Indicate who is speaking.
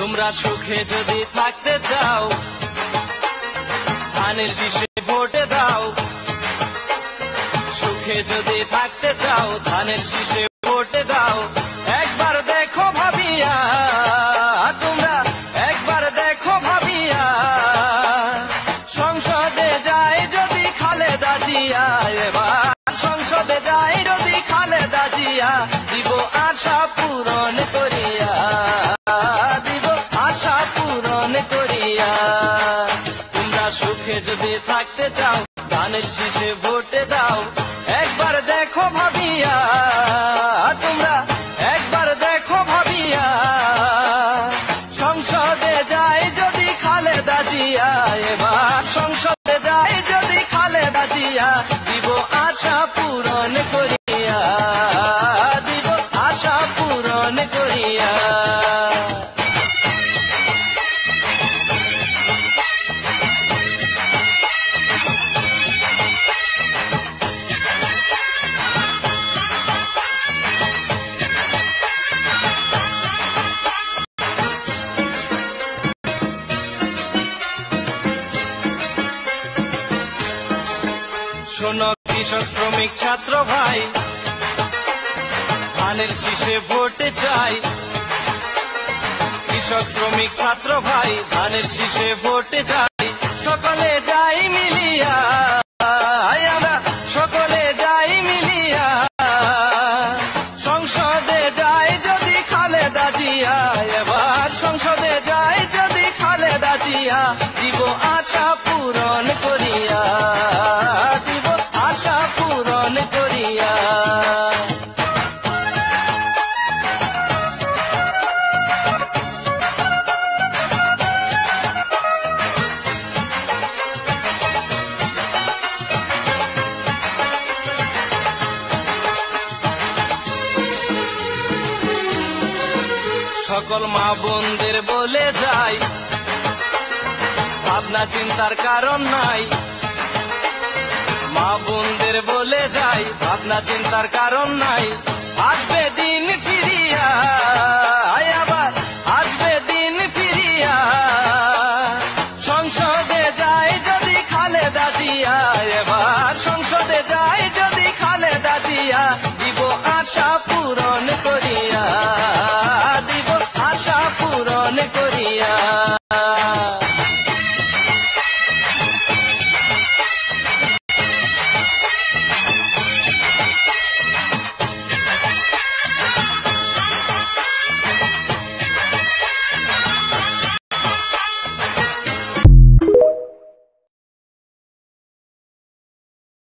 Speaker 1: তোমরা সুখে যদি থাকতে চাও ধানের শীষে ভোটে দাও। সুখে যদি থাকতে চাও ধানের শীষে ভোটে দাও। একবার দেখো ভাবিয়া, তোমরা একবার দেখো ভাবিয়া, সংসদে যায় যদি খালেদা জিয়া, এবার সংসদে যায় যদি খালেদা জিয়া, দিব আশা পূরণ করিয়া, দিব আশা পূরণ করিয়া। তোমরা সুখে যদি থাকতে চাও ধানের শীষে ভোটে দাও। একবার দেখো ভাবিয়া, তোমরা একবার দেখো ভাবিয়া, সংসদে যায় যদি খালেদা জিয়া, এবার সংসদে যায় যদি খালেদা জিয়া, দিব আশা পূরণ করিয়া, দিব আশা পূরণ করিয়া। শোনো কৃষক শ্রমিক ছাত্র ভাই, ধানের শীষে ভোটে চাই। কৃষক শ্রমিক ছাত্র ভাই ধানের শীষে ভোটে চাই। সকলে যাই মিলিয়া, আমরা সকলে যাই মিলিয়া, সংসদে যায় যদি খালেদা জিয়া, এবার সংসদে যায় যদি খালেদা জিয়া, দিব আশা পূরণ করিয়া, দিব আশা পূরণ করিয়া। সকল মা বোনদের বলে যাই, ভাবনা চিন্তার কারণ নাই। মা বোনদের বলে যাই, ভাবনা চিন্তার কারণ নাই। আসবে দিন ফিরিয়া, আবার আসবে দিন ফিরিয়া, সংসদে যায় যদি খালেদা জিয়া, এবার সংসদে যায় যদি খালেদা জিয়া, দিব আশা পূরণ করিয়া।